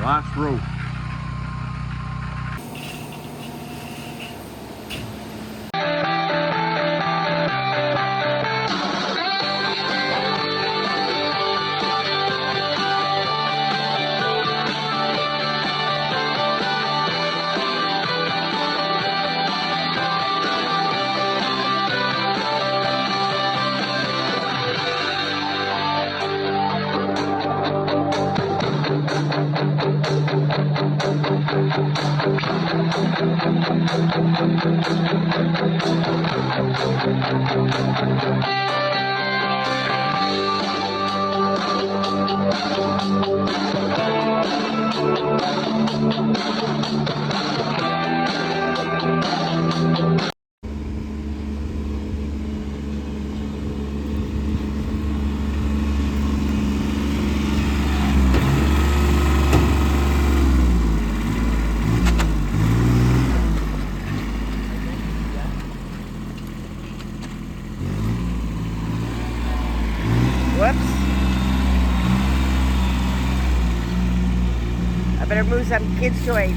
Last row. Whoops. I better move some kids' toys.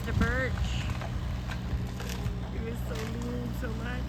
Mr. Birch. He was so mean so much.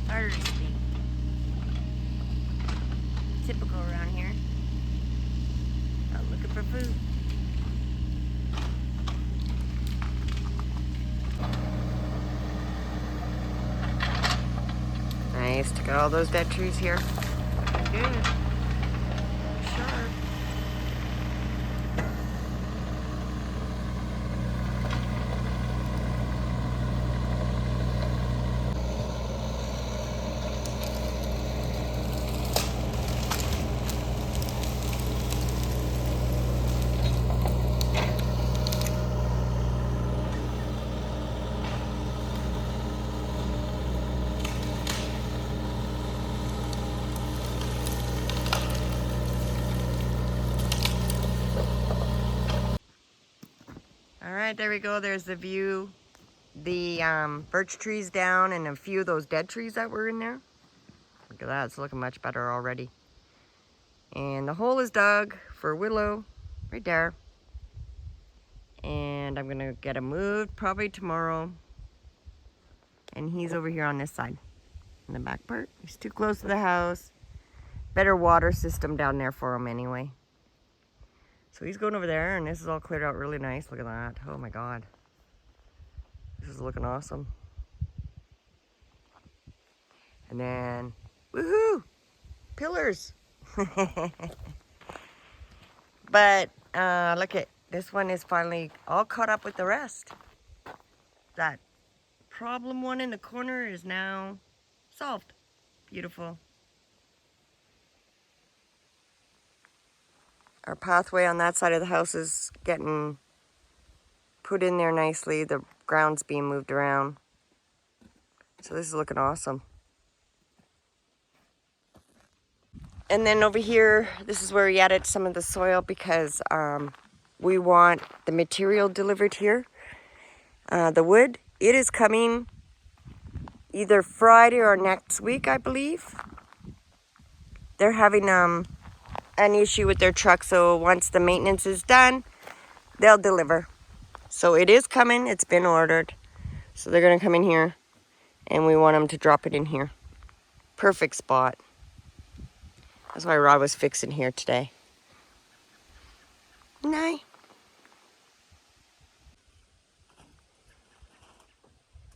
Harder to speak. Typical around here. Out looking for food. Nice to get all those dead trees here. Good. Sure. All right, there we go. There's the view. The birch trees down and a few of those dead trees that were in there. Look at that, it's looking much better already. And the hole is dug for willow right there. And I'm gonna get him moved probably tomorrow. And he's over here on this side, in the back part. He's too close to the house. Better water system down there for him anyway. So he's going over there, and this is all cleared out really nice. Look at that. Oh my God. This is looking awesome. And then, woohoo! Pillars. But look at this one is finally all caught up with the rest. That problem one in the corner is now solved. Beautiful. Our pathway on that side of the house is getting put in there nicely. The ground's being moved around. So this is looking awesome. And then over here, this is where we added some of the soil because we want the material delivered here. The wood, it is coming either Friday or next week, I believe. They're having an issue with their truck, so once the maintenance is done, they'll deliver. So it is coming, it's been ordered. So they're gonna come in here and we want them to drop it in here. Perfect spot. That's why Rod was fixing here today. Nice.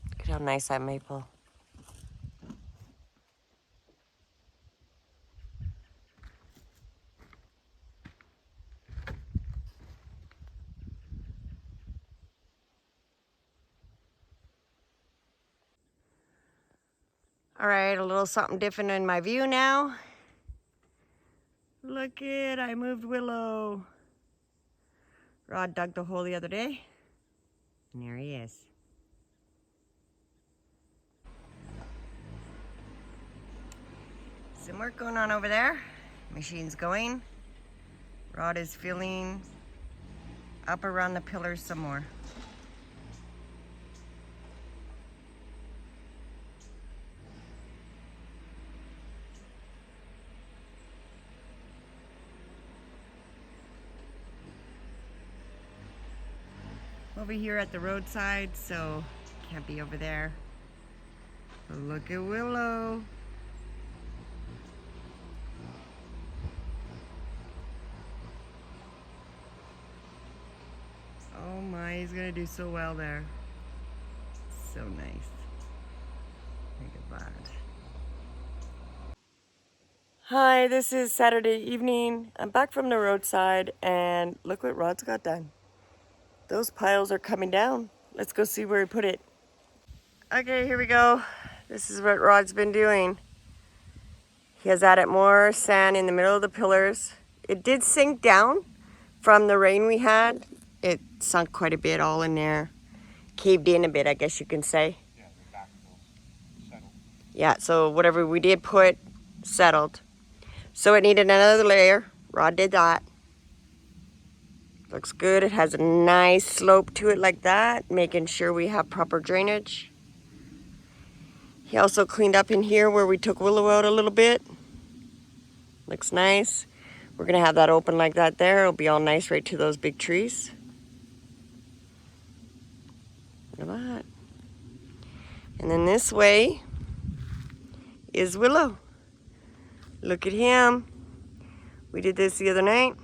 Look at how nice that maple. All right, a little something different in my view now. Look it, I moved Willow. Rod dug the hole the other day. And there he is. Some work going on over there. Machine's going. Rod is filling up around the pillars some more. Over here at the roadside, so can't be over there. But look at Willow. Oh my, he's gonna do so well there. So nice. Look at that. Hi, this is Saturday evening. I'm back from the roadside and look what Rod's got done. Those piles are coming down. Let's go see where he put it. Okay, here we go. This is what Rod's been doing. He has added more sand in the middle of the pillars. It did sink down from the rain we had. It sunk quite a bit all in there. Caved in a bit, I guess you can say. Yeah, the backfills settled. Yeah, so whatever we did put settled. So it needed another layer. Rod did that. Looks good. It has a nice slope to it like that, making sure we have proper drainage. He also cleaned up in here where we took Willow out a little bit. Looks nice. We're gonna have that open like that there. It'll be all nice right to those big trees. Look at that. And then this way is Willow. Look at him. We did this the other night.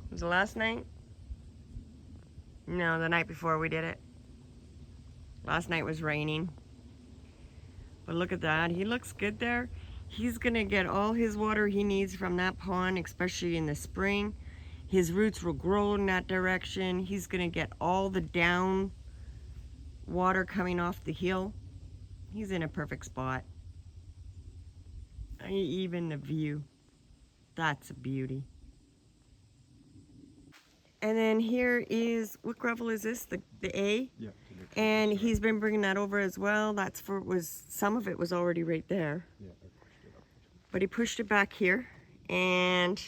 Was it last night? No, the night before we did it. Last night was raining. But look at that. He looks good there. He's gonna get all his water he needs from that pond, especially in the spring. His roots will grow in that direction. He's gonna get all the down water coming off the hill. He's in a perfect spot. Even the view. That's a beauty. And then here is, what gravel is this? The A? Yeah. And he's been bringing that over as well. That's for, some of it was already right there. Yeah, I pushed it up. But he pushed it back here. And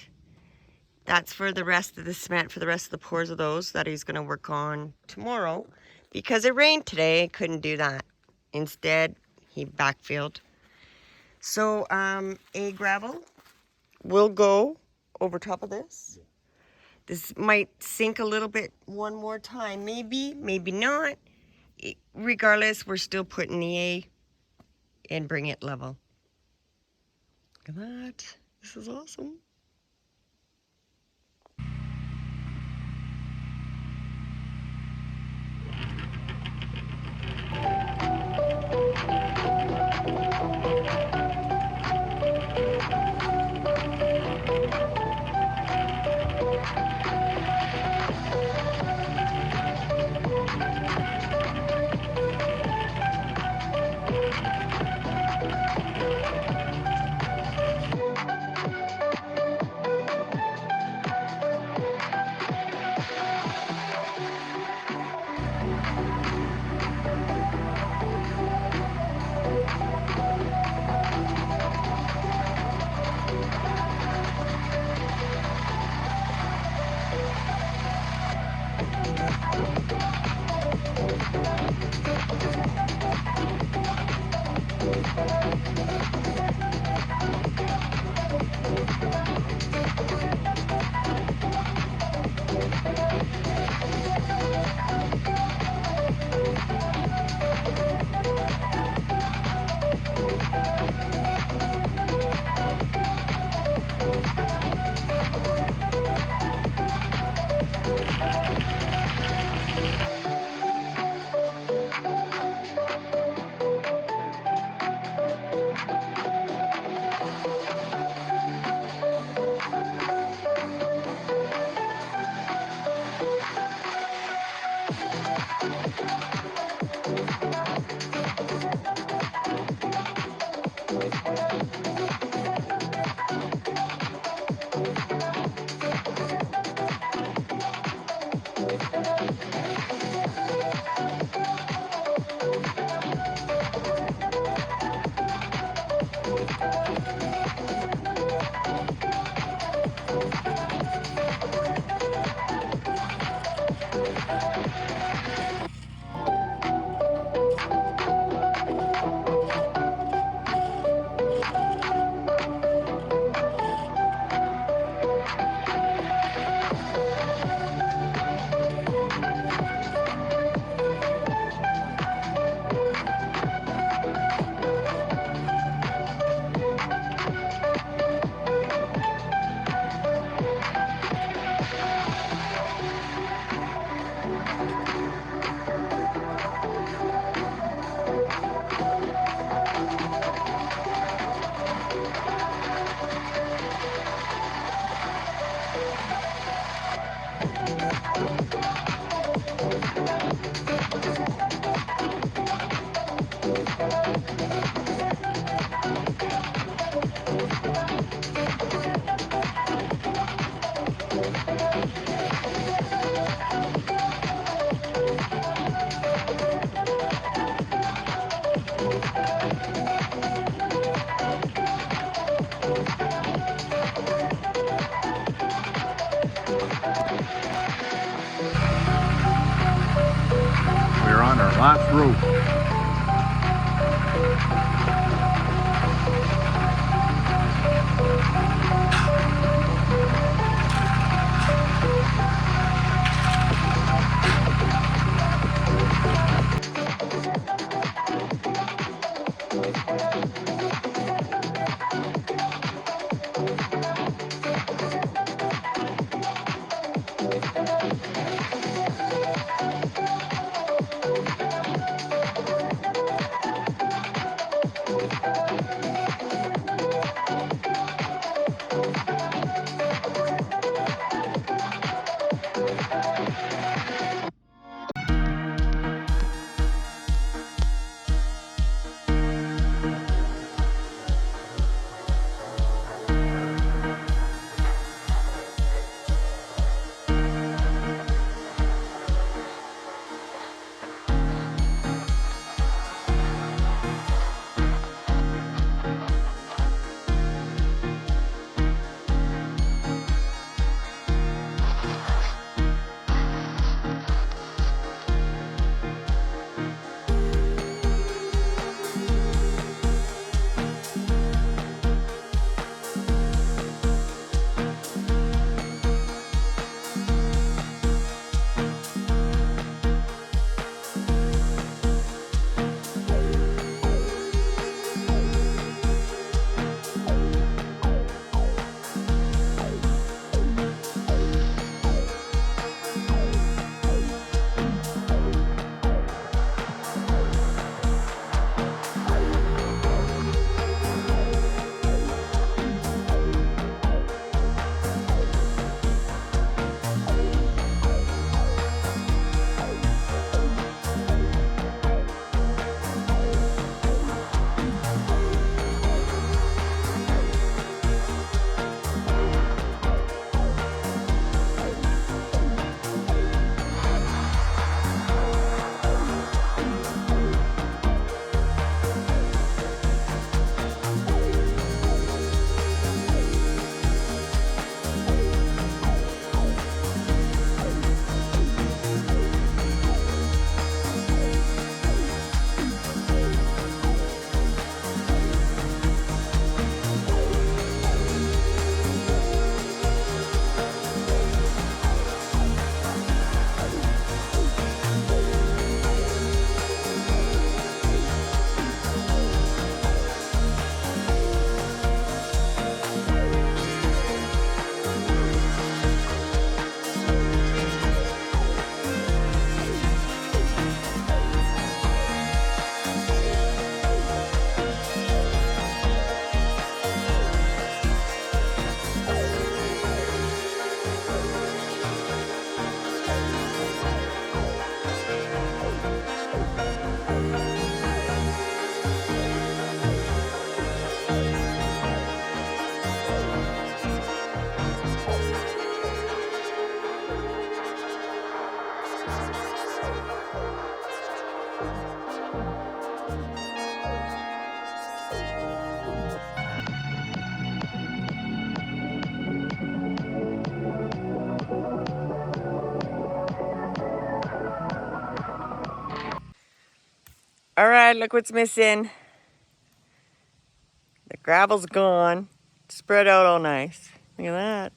that's for the rest of the cement, for the rest of the pours of those that he's gonna work on tomorrow. Because it rained today, couldn't do that. Instead, he backfilled. So, A gravel will go over top of this. Yeah. This might sink a little bit one more time, maybe, maybe not. Regardless, we're still putting the A and bring it level. Look at that. This is awesome. We're on our last rope. All right, look what's missing. The gravel's gone. Spread out all nice. Look at that.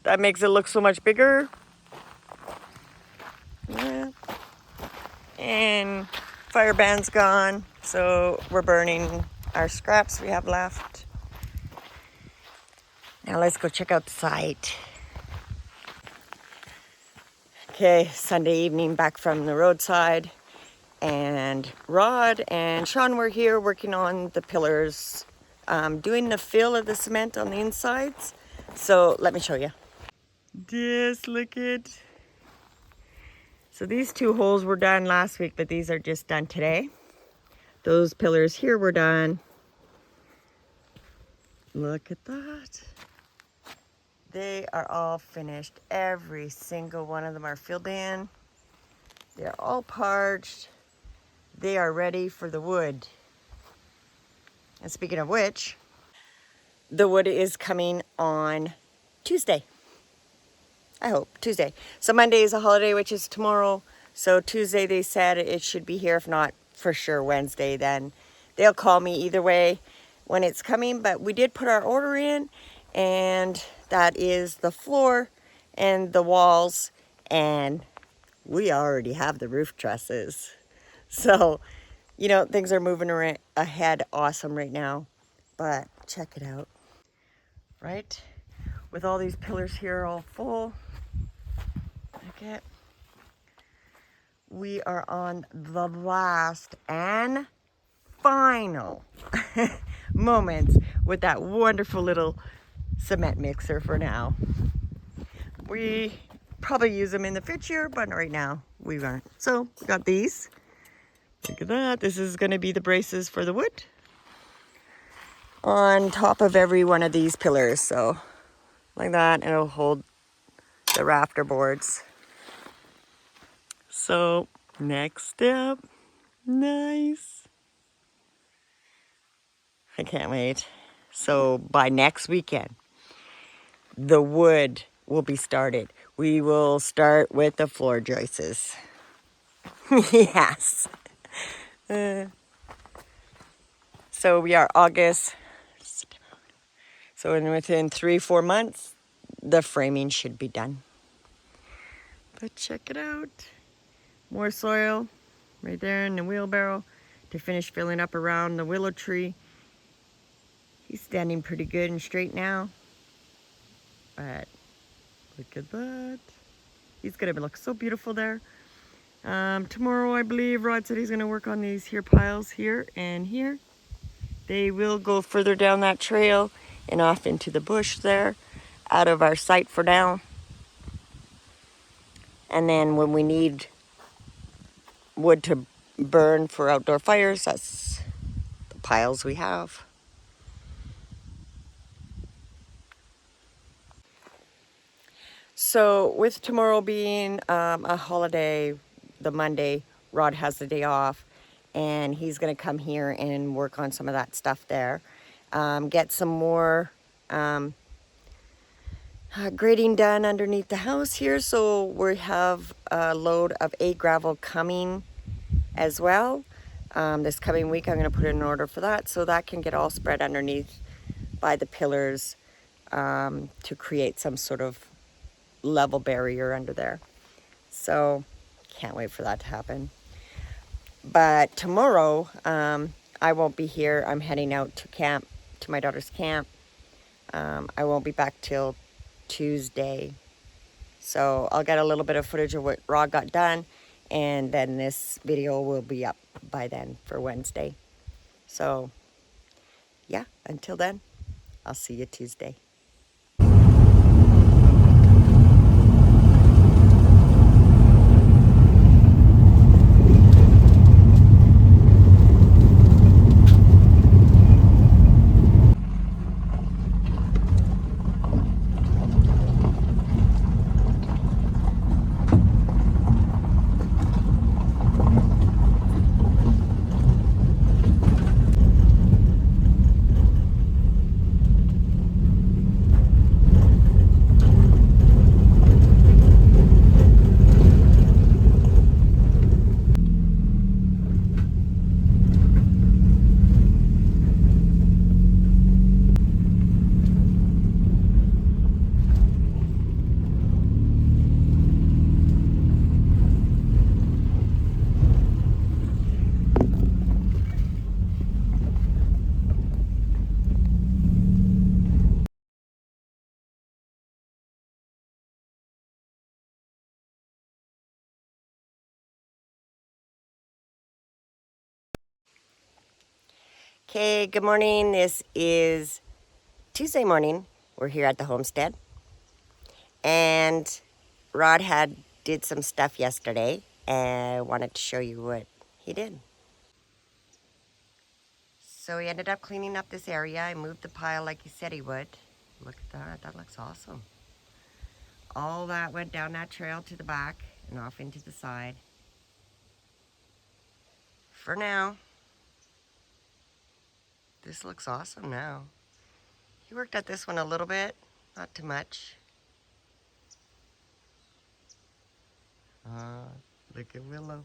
That makes it look so much bigger. Yeah. And fire band's gone, so we're burning our scraps we have left. Now let's go check out the site. Okay, Sunday evening back from the roadside. And Rod and Sean were here working on the pillars, doing the fill of the cement on the insides. So let me show you. Just look at. So these 2 holes were done last week, but these are just done today. Those pillars here were done. Look at that. They are all finished. Every single one of them are filled in. They're all parched. They are ready for the wood. And speaking of which, the wood is coming on Tuesday. I hope, Tuesday. So Monday is a holiday, which is tomorrow. So Tuesday they said it should be here. If not, for sure Wednesday then. They'll call me either way when it's coming. But we did put our order in. And that is the floor and the walls. And we already have the roof trusses. So, you know, things are moving ahead awesome right now. But check it out. Right? With all these pillars here all full. Look at. We are on the last and final moments with that wonderful little cement mixer for now. We probably use them in the future, but right now we aren't. So we got these. Look at that. This is going to be the braces for the wood on top of every one of these pillars. So like that, and it'll hold the rafter boards. So next step, nice. I can't wait. So by next weekend, the wood will be started. We will start with the floor joists. Yes. So we are August. So within 3-4 months, the framing should be done. But check it out. More soil right there in the wheelbarrow to finish filling up around the willow tree. He's standing pretty good and straight now. But look at that. He's gonna look so beautiful there. Tomorrow, I believe, Rod said he's gonna work on these here piles here and here. They will go further down that trail and off into the bush there, out of our sight for now. And then when we need wood to burn for outdoor fires, that's the piles we have. So with tomorrow being a holiday, the Monday, Rod has the day off, and he's going to come here and work on some of that stuff there. Get some more grading done underneath the house here, so we have a load of gravel coming as well. This coming week I'm going to put in an order for that, so that can get all spread underneath by the pillars to create some sort of level barrier under there. So can't wait for that to happen. But tomorrow I won't be here. I'm heading out to camp, to my daughter's camp. I won't be back till Tuesday. So I'll get a little bit of footage of what Rod got done, and then this video will be up by then for Wednesday. So yeah, until then, I'll see you Tuesday. Okay, good morning. This is Tuesday morning. We're here at the homestead. And Rod did some stuff yesterday and I wanted to show you what he did. So he ended up cleaning up this area. I moved the pile like he said he would. Look at that. That looks awesome. All that went down that trail to the back and off into the side. For now, this looks awesome now. He worked at this one a little bit, not too much. Look at Willow.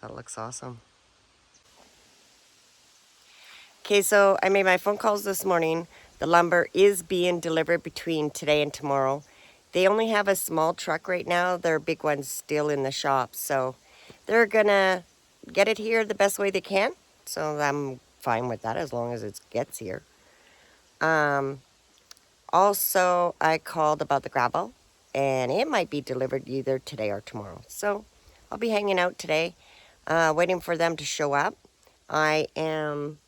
That looks awesome. Okay, so I made my phone calls this morning. The lumber is being delivered between today and tomorrow. They only have a small truck right now. Their big one's still in the shop. So they're gonna get it here the best way they can. So I'm fine with that as long as it gets here. Also, I called about the gravel and it might be delivered either today or tomorrow. So I'll be hanging out today, waiting for them to show up. I am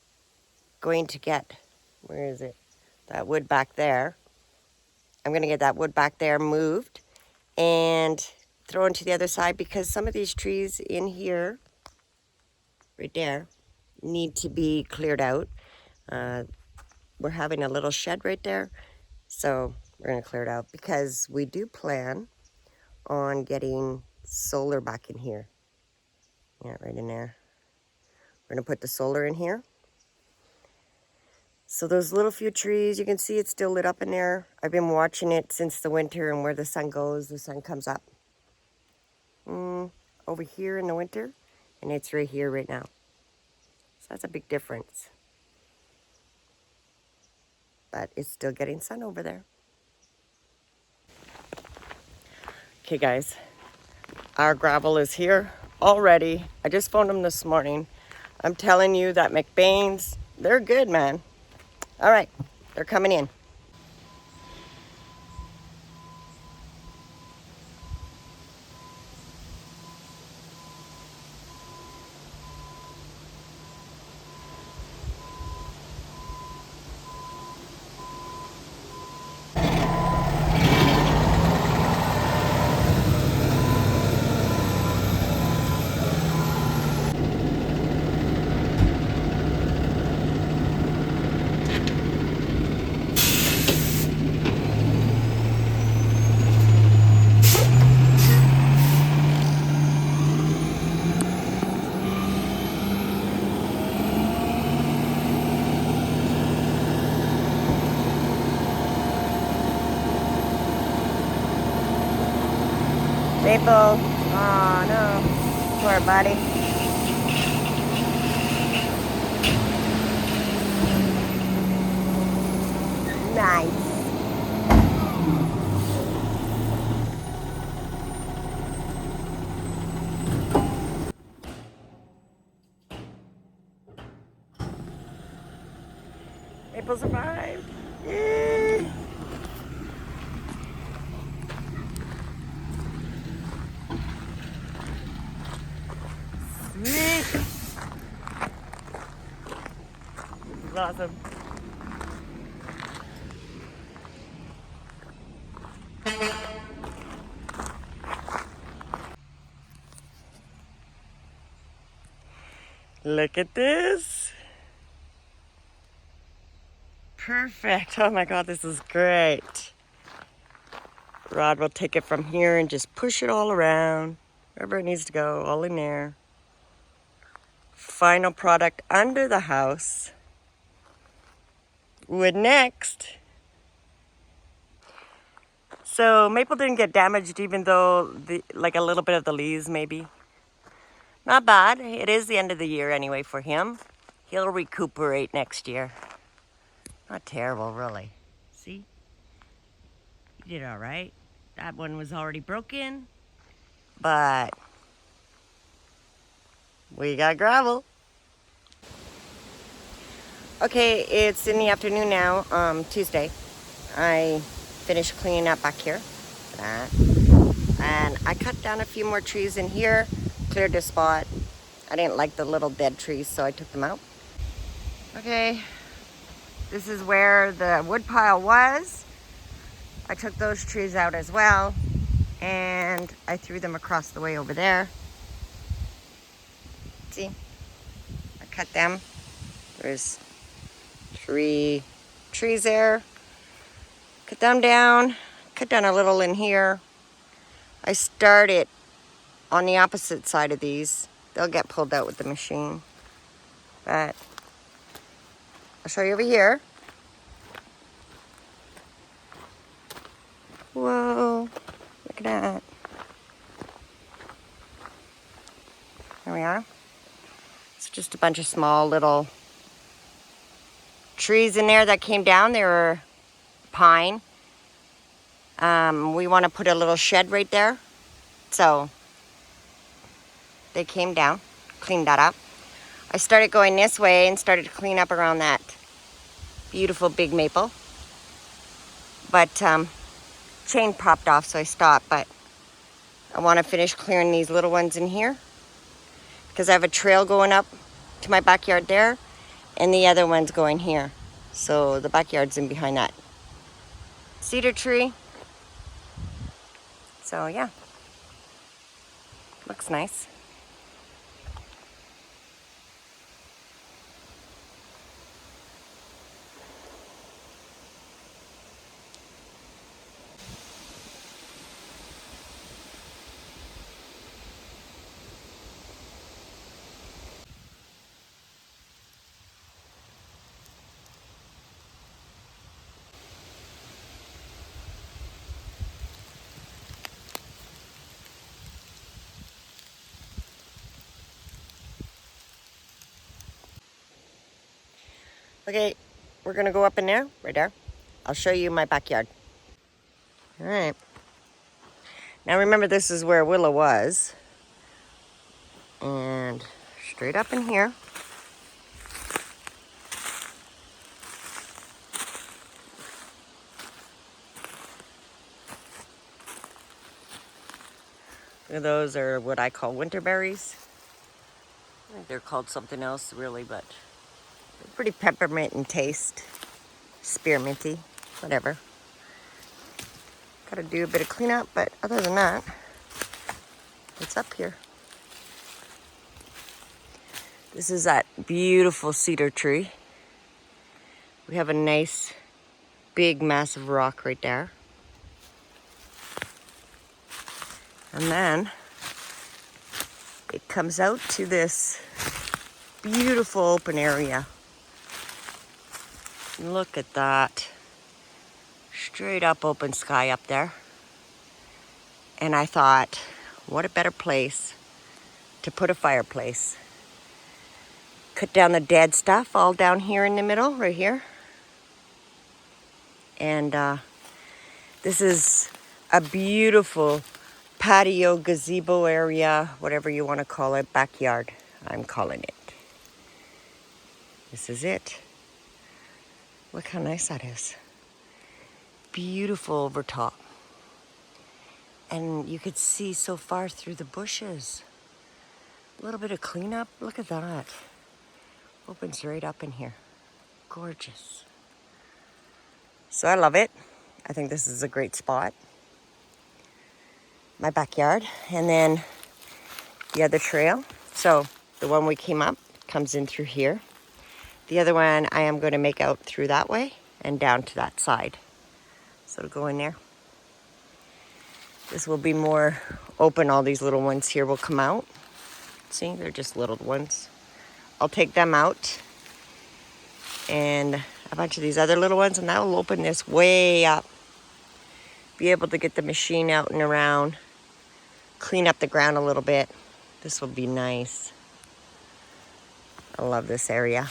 going to get, where is it? That wood back there. I'm going to get that wood back there moved and throw into the other side because some of these trees in here, right there, need to be cleared out. We're having a little shed right there, so we're going to clear it out because we do plan on getting solar back in here. Yeah, right in there. We're going to put the solar in here. So those little few trees, you can see it's still lit up in there. I've been watching it since the winter, and where the sun goes, the sun comes up. Over here in the winter, and it's right here right now. So that's a big difference. But it's still getting sun over there. Okay guys, our gravel is here already. I just phoned them this morning. I'm telling you that McBain's, they're good, man. All right, they're coming in. Maple, oh no, poor buddy. Nice. Maple survived. Yay. Sweet. This is awesome. Look at this. Perfect. Oh my God, this is great. Rod will take it from here and just push it all around, wherever it needs to go, all in there. Final product under the house. Wood next. So maple didn't get damaged, even though like a little bit of the leaves maybe. Not bad. It is the end of the year anyway for him. He'll recuperate next year. Not terrible, really. See? You did all right. That one was already broken, but we got gravel. Okay, it's in the afternoon now, Tuesday. I finished cleaning up back here. And I cut down a few more trees in here. cleared this spot. I didn't like the little dead trees, so I took them out. Okay, this is where the wood pile was. I took those trees out as well, and I threw them across the way over there. See, I cut them. There's 3 trees there. Cut them down, cut down a little in here. I started on the opposite side of these. They'll get pulled out with the machine. But I'll show you over here. Whoa, look at that. There we are. It's just a bunch of small little trees in there that came down. They were pine. We want to put a little shed right there. So they came down, cleaned that up. I started going this way and started to clean up around that beautiful big maple. But chain popped off, so I stopped. But I want to finish clearing these little ones in here because I have a trail going up to my backyard there, and the other one's going here. So the backyard's in behind that cedar tree. So yeah, looks nice. Okay, we're gonna go up in there, right there. I'll show you my backyard. All right. Now remember, this is where Willow was. And straight up in here. Those are what I call winter berries. I think they're called something else really, but they're pretty peppermint in taste. Spearminty, whatever. Gotta do a bit of cleanup, but other than that, it's up here. This is that beautiful cedar tree. We have a nice, big, massive rock right there. And then it comes out to this beautiful open area. Look at that. Straight up open sky up there. And I thought, what a better place to put a fireplace. Cut down the dead stuff all down here in the middle, right here. And this is a beautiful patio, gazebo area, whatever you want to call it, backyard, I'm calling it. This is it. Look how nice that is. Beautiful over top. And you could see so far through the bushes. A little bit of cleanup, look at that. Opens right up in here. Gorgeous. So I love it. I think this is a great spot. My backyard. And then the other trail. So the one we came up comes in through here. The other one I am going to make out through that way and down to that side. So it'll go in there. This will be more open. All these little ones here will come out. See, they're just little ones. I'll take them out and a bunch of these other little ones, and that will open this way up. Be able to get the machine out and around, clean up the ground a little bit. This will be nice. I love this area.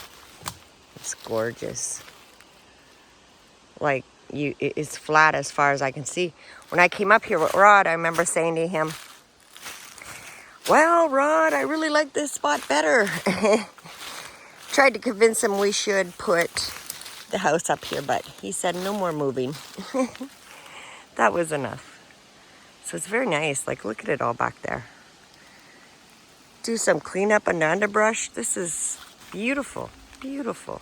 It's gorgeous. Like, it's flat as far as I can see. When I came up here with Rod, I remember saying to him, well, Rod, I really like this spot better. Tried to convince him we should put the house up here, but he said no more moving. That was enough. So it's very nice. Like, look at it all back there. do some cleanup and underbrush. This is beautiful, beautiful.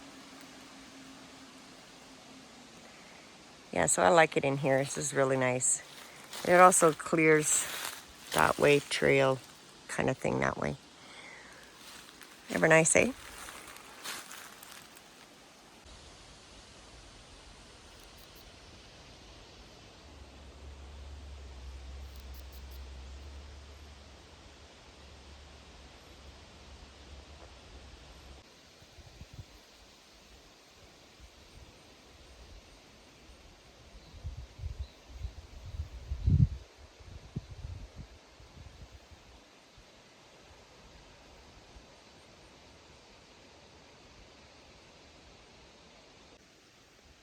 Yeah, so I like it in here. This is really nice. It also clears that way, trail kind of thing that way. Ever nice, eh?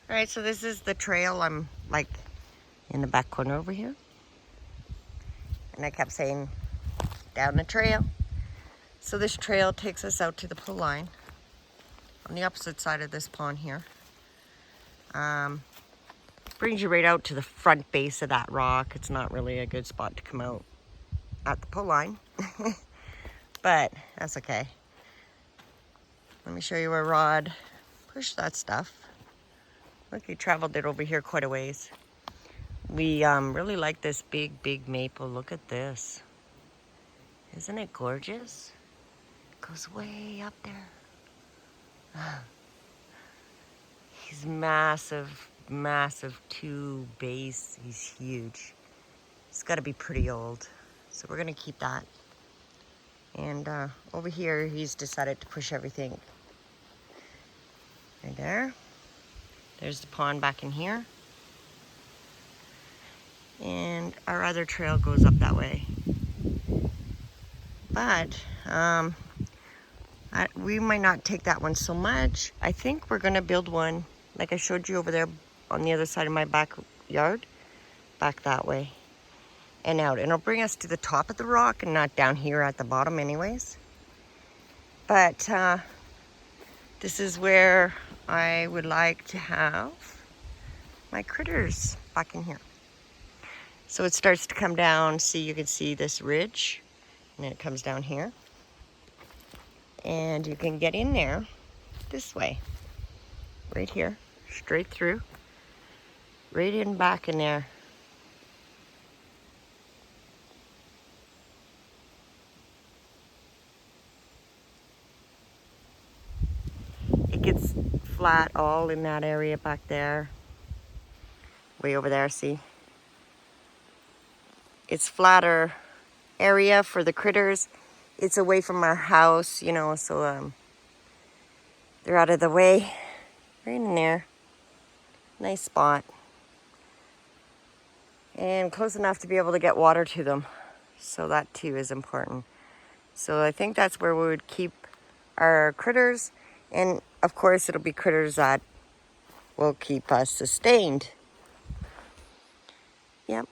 All right, so this is the trail. I'm like in the back corner over here. And I kept saying down the trail. So this trail takes us out to the pool line on the opposite side of this pond here. Brings you right out to the front base of that rock. It's not really a good spot to come out at the pool line, but that's okay. Let me show you where Rod pushed that stuff. Look, he traveled it over here quite a ways. We really like this big maple. Look at this. Isn't it gorgeous? It goes way up there. He's massive, massive 2 base. He's huge. He's got to be pretty old. So we're going to keep that. And over here, he's decided to push everything. Right there. There's the pond back in here. And our other trail goes up that way. But we might not take that one so much. I think we're going to build one, like I showed you over there on the other side of my backyard, back that way and out. And it'll bring us to the top of the rock and not down here at the bottom anyways. But this is where I would like to have my critters back in here. So it starts to come down. See, you can see this ridge, and then it comes down here. And you can get in there this way, right here, straight through, right in back in there. It gets flat all in that area back there. Way over there, see? It's flatter area for the critters. It's away from our house, you know, so they're out of the way. Right in there. Nice spot. And close enough to be able to get water to them. So that too is important. So I think that's where we would keep our critters. And of course it'll be critters that will keep us sustained. Yep.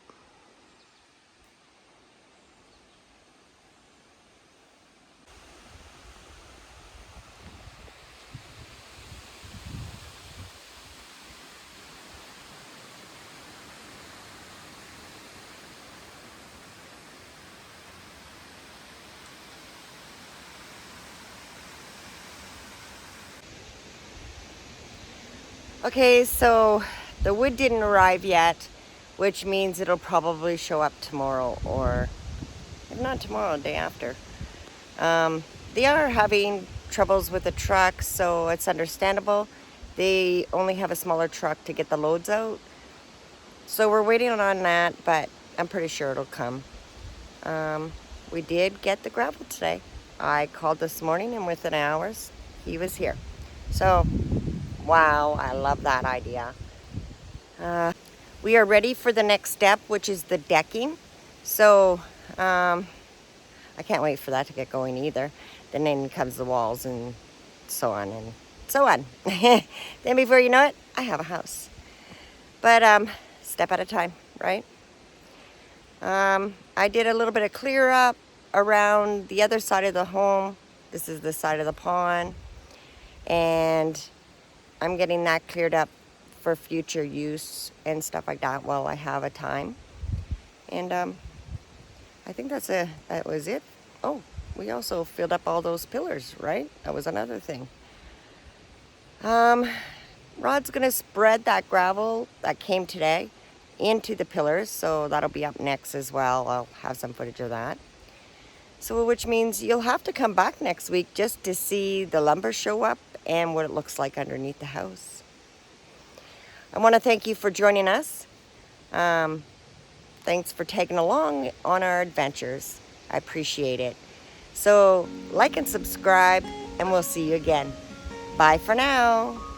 Okay, so the wood didn't arrive yet, which means it'll probably show up tomorrow, or if not tomorrow, the day after. They are having troubles with the truck, so it's understandable. They only have a smaller truck to get the loads out. So we're waiting on that, but I'm pretty sure it'll come. We did get the gravel today. I called this morning, and within hours, he was here. So, wow, I love that idea. We are ready for the next step, which is the decking. So, I can't wait for that to get going either. Then comes the walls and so on and so on. Then before you know it, I have a house. But step at a time, right? I did a little bit of clear up around the other side of the home. This is the side of the pond. And I'm getting that cleared up for future use and stuff like that while I have a time. And I think that was it. Oh, we also filled up all those pillars, right? That was another thing. Rod's gonna spread that gravel that came today into the pillars, so that'll be up next as well. I'll have some footage of that. So which means you'll have to come back next week just to see the lumber show up and what it looks like underneath the house. I want to thank you for joining us. Thanks for tagging along on our adventures. I appreciate it. So like and subscribe, and we'll see you again. Bye for now.